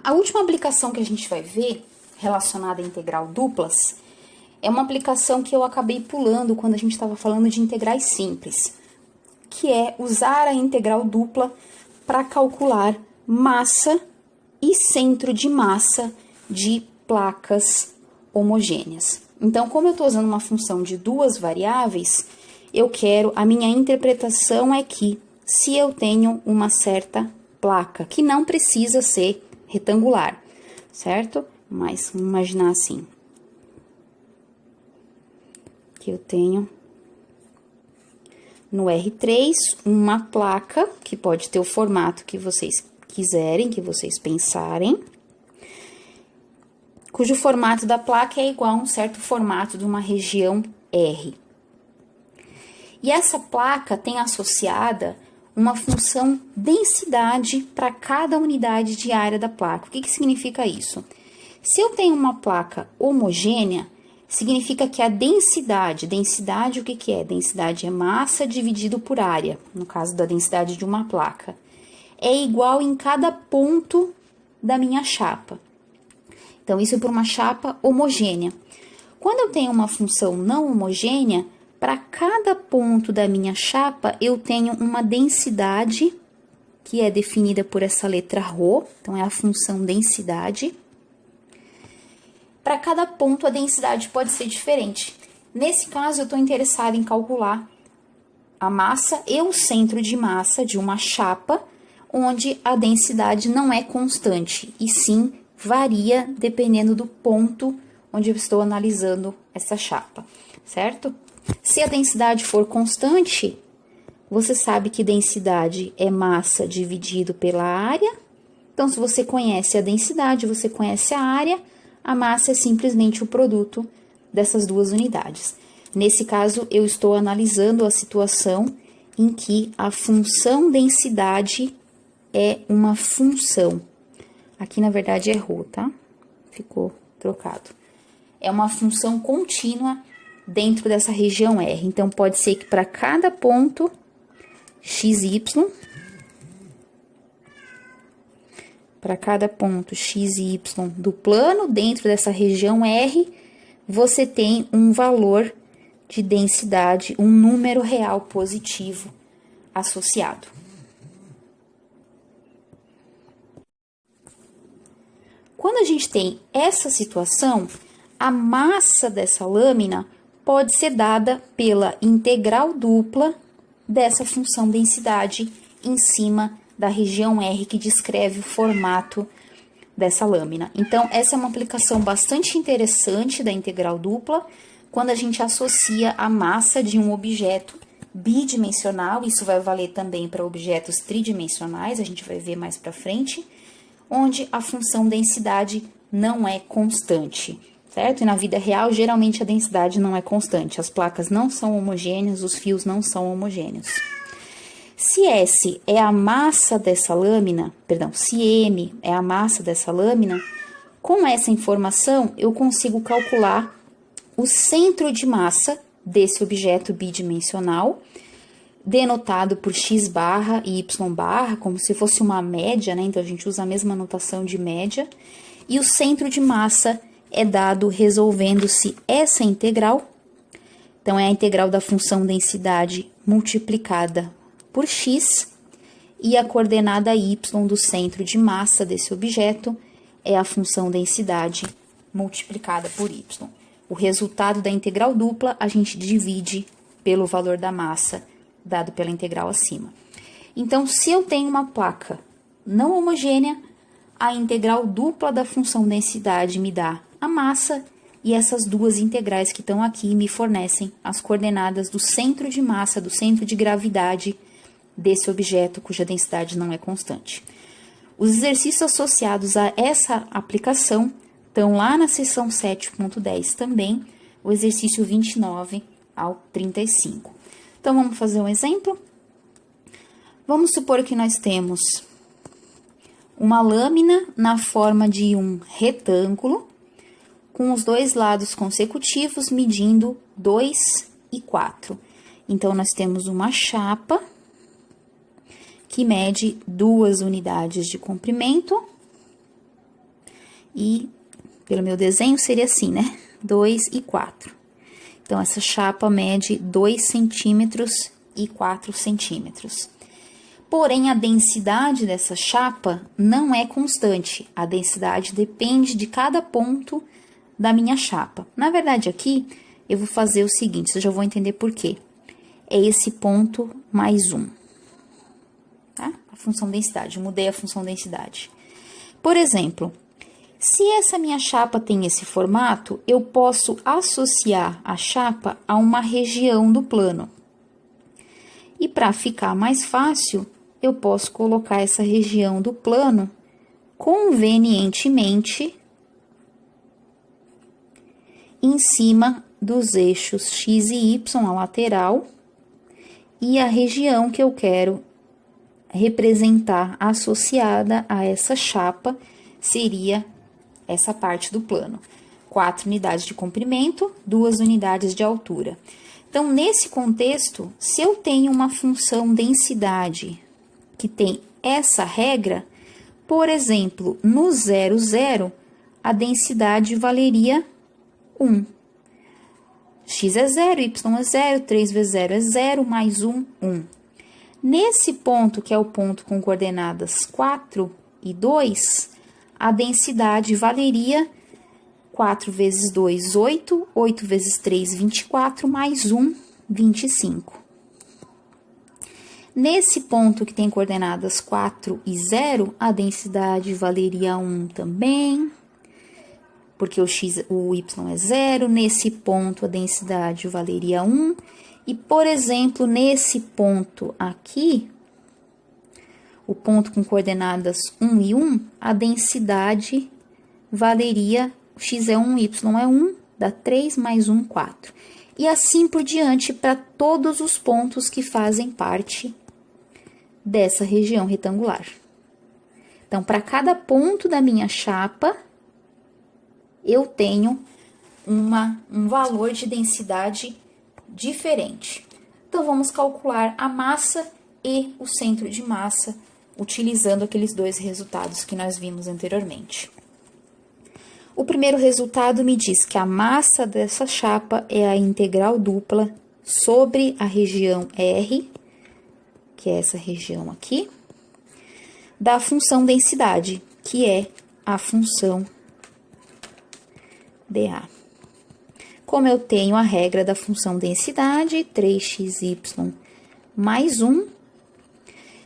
A última aplicação que a gente vai ver, relacionada a integral duplas, é uma aplicação que eu acabei pulando quando a gente estava falando de integrais simples, que é usar a integral dupla para calcular massa e centro de massa de placas homogêneas. Então, como eu estou usando uma função de duas variáveis, a minha interpretação é que se eu tenho uma certa placa, que não precisa ser retangular, certo? Mas vamos imaginar assim, que eu tenho no R3 uma placa, que pode ter o formato que vocês quiserem, que vocês pensarem, cujo formato da placa é igual a um certo formato de uma região R. E essa placa tem associada uma função densidade para cada unidade de área da placa. O que significa isso? Se eu tenho uma placa homogênea, significa que a densidade o que é? Densidade é massa dividido por área, no caso da densidade de uma placa, é igual em cada ponto da minha chapa. Então, isso é por uma chapa homogênea. Quando eu tenho uma função não homogênea, para cada ponto da minha chapa, eu tenho uma densidade, que é definida por essa letra ρ, então é a função densidade. Para cada ponto, a densidade pode ser diferente. Nesse caso, eu estou interessada em calcular a massa e o centro de massa de uma chapa, onde a densidade não é constante, e sim varia dependendo do ponto onde eu estou analisando essa chapa, certo? Se a densidade for constante, você sabe que densidade é massa dividido pela área. Então, se você conhece a densidade, você conhece a área, a massa é simplesmente o produto dessas duas unidades. Nesse caso, eu estou analisando a situação em que a função densidade é uma função. Aqui, na verdade, é ρ, tá? Ficou trocado. É uma função contínua dentro dessa região R. Então, pode ser que para cada ponto xy, para cada ponto x e y do plano, dentro dessa região R, você tem um valor de densidade, um número real positivo associado. Quando a gente tem essa situação, a massa dessa lâmina pode ser dada pela integral dupla dessa função densidade em cima da região R, que descreve o formato dessa lâmina. Então, essa é uma aplicação bastante interessante da integral dupla, quando a gente associa a massa de um objeto bidimensional, isso vai valer também para objetos tridimensionais, a gente vai ver mais para frente, onde a função densidade não é constante, certo? E na vida real, geralmente a densidade não é constante, as placas não são homogêneas, os fios não são homogêneos. Se S é a massa dessa lâmina, se M é a massa dessa lâmina, com essa informação eu consigo calcular o centro de massa desse objeto bidimensional, denotado por x barra e y barra, como se fosse uma média, né? Então, a gente usa a mesma notação de média. E o centro de massa é dado resolvendo-se essa integral. Então, é a integral da função densidade multiplicada por x, e a coordenada y do centro de massa desse objeto é a função densidade multiplicada por y. O resultado da integral dupla a gente divide pelo valor da massa dado pela integral acima. Então, se eu tenho uma placa não homogênea, a integral dupla da função densidade me dá a massa, e essas duas integrais que estão aqui me fornecem as coordenadas do centro de massa, do centro de gravidade desse objeto cuja densidade não é constante. Os exercícios associados a essa aplicação estão lá na seção 7.10 também, o exercício 29 ao 35. Então, vamos fazer um exemplo? Vamos supor que nós temos uma lâmina na forma de um retângulo, com os dois lados consecutivos medindo 2 e 4. Então, nós temos uma chapa que mede 2 unidades de comprimento e pelo meu desenho seria assim, né? 2 e 4. Então, essa chapa mede 2 centímetros e 4 centímetros. Porém, a densidade dessa chapa não é constante. A densidade depende de cada ponto da minha chapa. Na verdade, aqui, eu vou fazer o seguinte, vocês já vão entender por quê. É esse ponto mais 1. Tá? A função densidade, eu mudei a função densidade. Por exemplo, se essa minha chapa tem esse formato, eu posso associar a chapa a uma região do plano. E para ficar mais fácil, eu posso colocar essa região do plano convenientemente em cima dos eixos X e Y, a lateral, e a região que eu quero representar associada a essa chapa seria essa parte do plano. 4 unidades de comprimento, 2 unidades de altura. Então, nesse contexto, se eu tenho uma função densidade que tem essa regra, por exemplo, no 0, 0, a densidade valeria 1. X é 0, Y é 0, 3 vezes 0 é 0, mais 1, 1. Nesse ponto, que é o ponto com coordenadas 4 e 2, a densidade valeria 4 vezes 2, 8, 8 vezes 3, 24, mais 1, 25. Nesse ponto que tem coordenadas 4 e 0, a densidade valeria 1 também, porque o y é 0. Nesse ponto, a densidade valeria 1. E, por exemplo, nesse ponto aqui, o ponto com coordenadas 1 e 1, a densidade valeria, x é 1, y é 1, dá 3 mais 1, 4. E assim por diante para todos os pontos que fazem parte dessa região retangular. Então, para cada ponto da minha chapa, eu tenho um valor de densidade diferente. Então, vamos calcular a massa e o centro de massa, utilizando aqueles dois resultados que nós vimos anteriormente. O primeiro resultado me diz que a massa dessa chapa é a integral dupla sobre a região R, que é essa região aqui, da função densidade, que é a função dA. Como eu tenho a regra da função densidade, 3xy mais 1,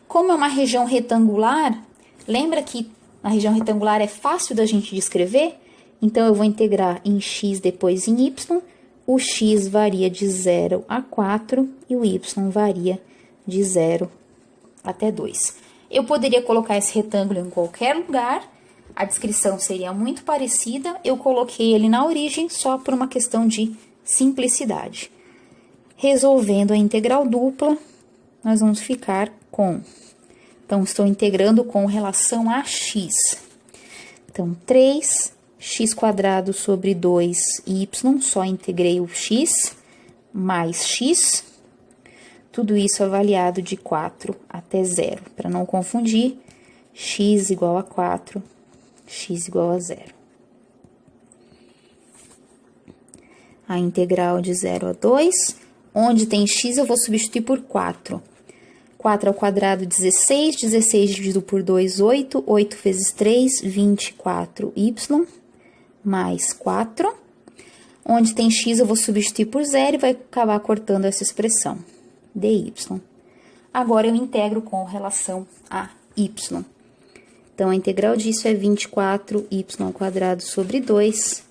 como é uma região retangular, lembra que na região retangular é fácil da gente descrever? Então, eu vou integrar em x, depois em y. O x varia de 0 a 4 e o y varia de 0 até 2. Eu poderia colocar esse retângulo em qualquer lugar, a descrição seria muito parecida, eu coloquei ele na origem só por uma questão de simplicidade. Resolvendo a integral dupla, nós vamos ficar com... Então, estou integrando com relação a x. Então, 3x² sobre 2y, só integrei o x, mais x. Tudo isso avaliado de 4 até 0. Para não confundir, x igual a 4, x igual a 0. A integral de 0 a 2, onde tem x eu vou substituir por 4. 4 ao quadrado, 16, 16 dividido por 2, 8, 8 vezes 3, 24y, mais 4. Onde tem x eu vou substituir por 0 e vai acabar cortando essa expressão, dy. Agora, eu integro com relação a y. Então, a integral disso é 24y² sobre 2,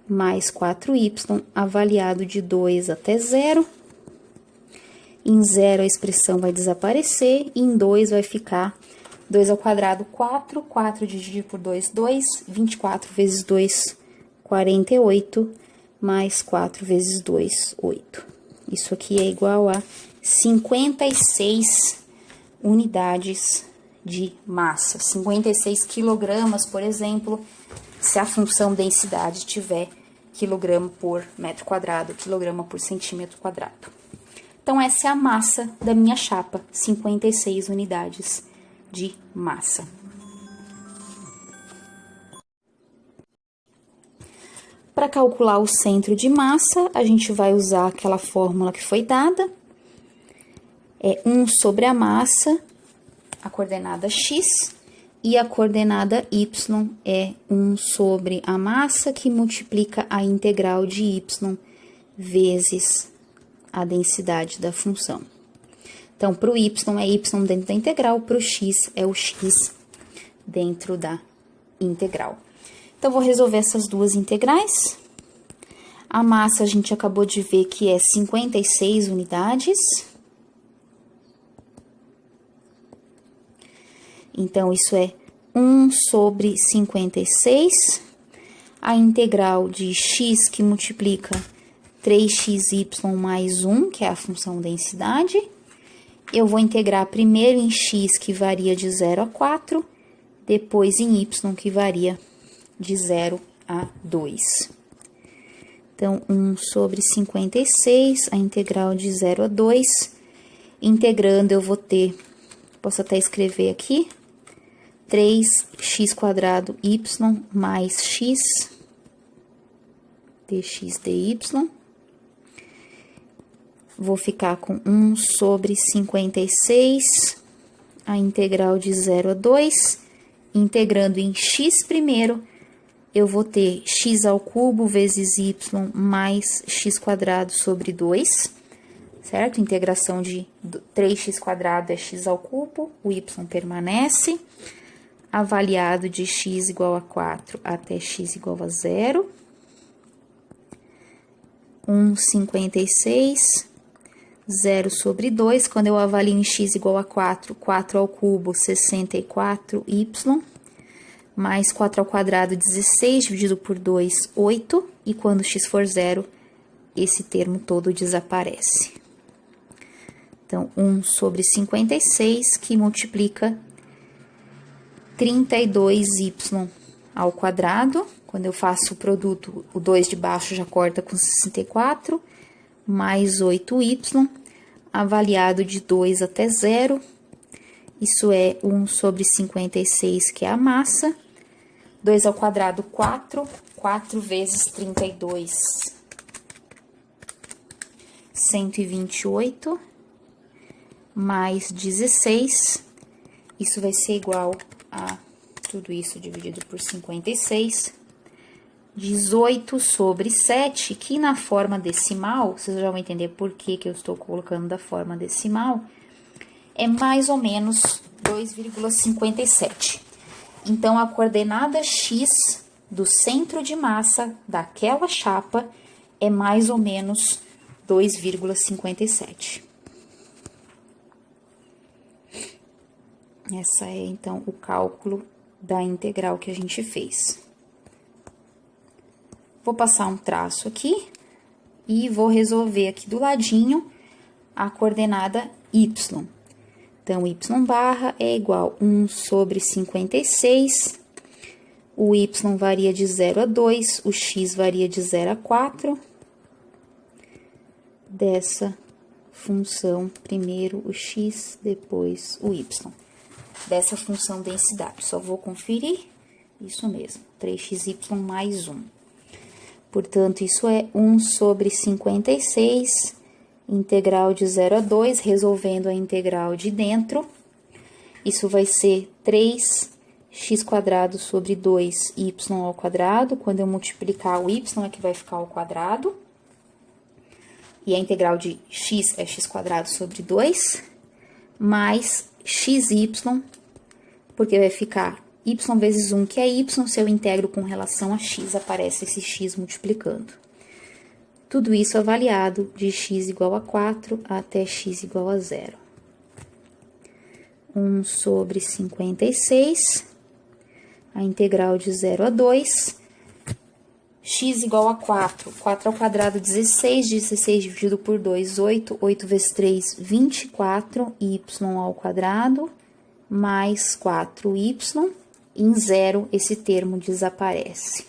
mais 4y, avaliado de 2 até 0. Em 0, a expressão vai desaparecer, e em 2 vai ficar 2 ao quadrado, 4, 4 dividido por 2, 2, 24 vezes 2, 48, mais 4 vezes 2, 8. Isso aqui é igual a 56 unidades de massa, 56 quilogramas, por exemplo, se a função densidade tiver quilograma por metro quadrado, quilograma por centímetro quadrado. Então, essa é a massa da minha chapa, 56 unidades de massa. Para calcular o centro de massa, a gente vai usar aquela fórmula que foi dada. É 1 sobre a massa, a coordenada x, e a coordenada y é 1 sobre a massa, que multiplica a integral de y vezes a densidade da função. Então, para o y é y dentro da integral, para o x é o x dentro da integral. Então, vou resolver essas duas integrais. A massa a gente acabou de ver que é 56 unidades. Então, isso é 1 sobre 56. A integral de x, que multiplica 3xy mais 1, que é a função densidade. Eu vou integrar primeiro em x, que varia de 0 a 4, depois em y, que varia de 0 a 2. Então, 1 sobre 56, a integral de 0 a 2. Integrando, eu vou ter, posso até escrever aqui, 3x² y mais x dx dy. Vou ficar com 1 sobre 56, a integral de 0 a 2. Integrando em x primeiro, eu vou ter x ao cubo vezes y mais x² sobre 2, certo? Integração de 3x² é x ao cubo, o y permanece. Avaliado de x igual a 4 até x igual a 0. 1,56, 0 sobre 2. Quando eu avalio em x igual a 4, 4 ao cubo, 64y. Mais 4 ao quadrado, 16, dividido por 2, 8. E quando x for 0, esse termo todo desaparece. Então, 1 sobre 56, que multiplica 32y ao quadrado. Quando eu faço o produto, o 2 de baixo já corta com 64, mais 8y, avaliado de 2 até 0. Isso é 1 sobre 56, que é a massa. 2 ao quadrado, 4. 4 vezes 32, 128. Mais 16. Isso vai ser igual a tudo isso dividido por 56. 18 sobre 7, que na forma decimal, vocês já vão entender por que eu estou colocando da forma decimal, é mais ou menos 2,57. Então, a coordenada x do centro de massa daquela chapa é mais ou menos 2,57. Essa é, então, o cálculo da integral que a gente fez. Vou passar um traço aqui e vou resolver aqui do ladinho a coordenada y. Então, y barra é igual a 1 sobre 56, o y varia de 0 a 2, o x varia de 0 a 4, dessa função, primeiro o x, depois o y. Dessa função densidade, só vou conferir, isso mesmo, 3xy mais 1. Portanto, isso é 1 sobre 56, integral de 0 a 2, resolvendo a integral de dentro. Isso vai ser 3x² sobre 2y ao quadrado. Quando eu multiplicar o y, é que vai ficar ao quadrado. E a integral de x é x² sobre 2, mais xy, porque vai ficar y vezes 1, que é y, se eu integro com relação a x, aparece esse x multiplicando. Tudo isso avaliado de x igual a 4 até x igual a 0. 1 sobre 56, a integral de 0 a 2, x igual a 4, 4 ao quadrado, 16, 16 dividido por 2, 8, 8 vezes 3, 24, y ao quadrado, mais 4y, em 0 esse termo desaparece.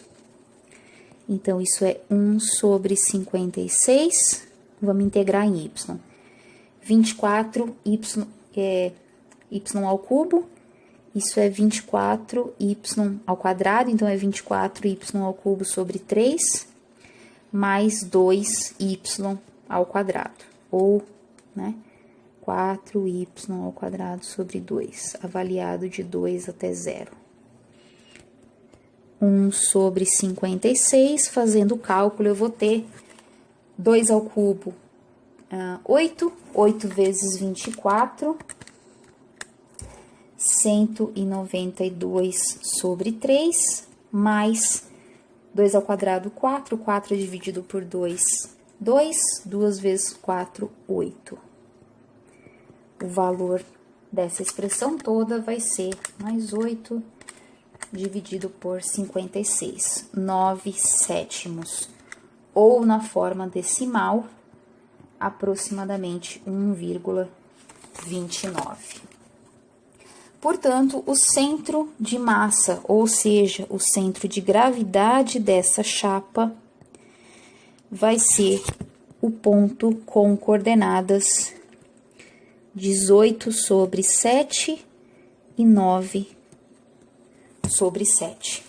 Então, isso é 1 sobre 56, vamos integrar em y. 24, y ao cubo, isso é 24y ao quadrado, então é 24y ao cubo sobre 3, mais 2y ao quadrado, ou, né, 4y ao quadrado sobre 2, avaliado de 2 até 0. 1 sobre 56, fazendo o cálculo, eu vou ter 2 ao cubo, 8, 8 vezes 24, 192 sobre 3, mais 2 ao quadrado, 4, 4 dividido por 2, 2, 2 vezes 4, 8. O valor dessa expressão toda vai ser mais 8 dividido por 56, 9 sétimos, ou na forma decimal, aproximadamente 1,29. Portanto, o centro de massa, ou seja, o centro de gravidade dessa chapa, vai ser o ponto com coordenadas 18 sobre 7 e 9 sobre 7.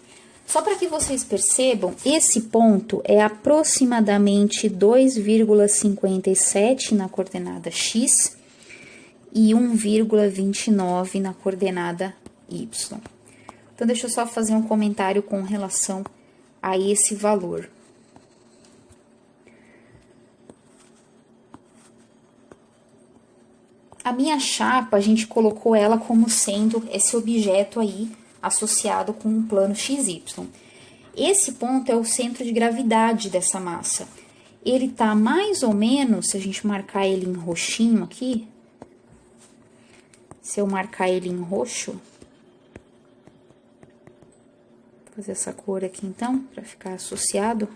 Só para que vocês percebam, esse ponto é aproximadamente 2,57 na coordenada x e 1,29 na coordenada y. Então, deixa eu só fazer um comentário com relação a esse valor. A minha chapa, a gente colocou ela como sendo esse objeto aí associado com um plano XY. Esse ponto é o centro de gravidade dessa massa. Ele tá mais ou menos, se a gente marcar ele em roxinho aqui, se eu marcar ele em roxo, vou fazer essa cor aqui então, para ficar associado.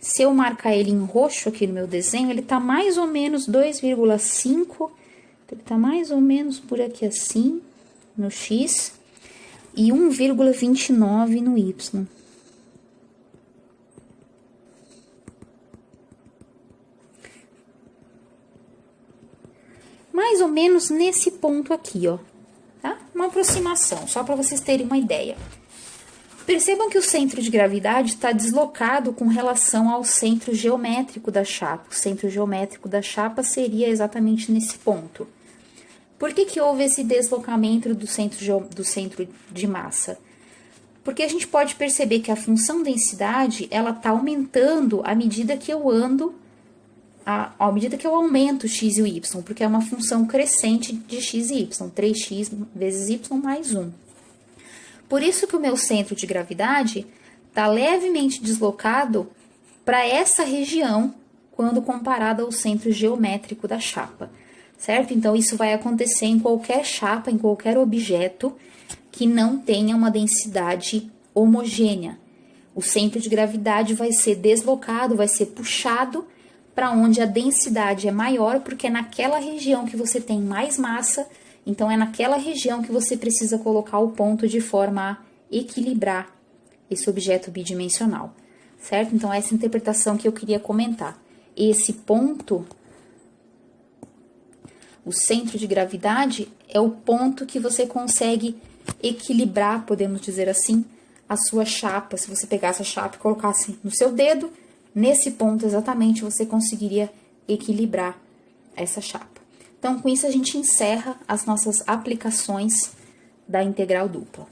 Se eu marcar ele em roxo aqui no meu desenho, ele tá mais ou menos 2,5, ele tá mais ou menos por aqui assim, no X, e 1,29 no Y. Mais ou menos nesse ponto aqui, ó, tá? Uma aproximação, só para vocês terem uma ideia. Percebam que o centro de gravidade está deslocado com relação ao centro geométrico da chapa. O centro geométrico da chapa seria exatamente nesse ponto. Por que que houve esse deslocamento do centro de massa? Porque a gente pode perceber que a função densidade, ela está aumentando à medida que eu ando, à medida que eu aumento x e o y, porque é uma função crescente de x e y, 3x vezes y mais 1. Por isso que o meu centro de gravidade está levemente deslocado para essa região quando comparado ao centro geométrico da chapa, certo? Então, isso vai acontecer em qualquer chapa, em qualquer objeto que não tenha uma densidade homogênea. O centro de gravidade vai ser deslocado, vai ser puxado para onde a densidade é maior, porque é naquela região que você tem mais massa. Então, é naquela região que você precisa colocar o ponto de forma a equilibrar esse objeto bidimensional, certo? Então, essa interpretação que eu queria comentar. Esse ponto, o centro de gravidade, é o ponto que você consegue equilibrar, podemos dizer assim, a sua chapa. Se você pegasse a chapa e colocasse no seu dedo, nesse ponto exatamente você conseguiria equilibrar essa chapa. Então, com isso, a gente encerra as nossas aplicações da integral dupla.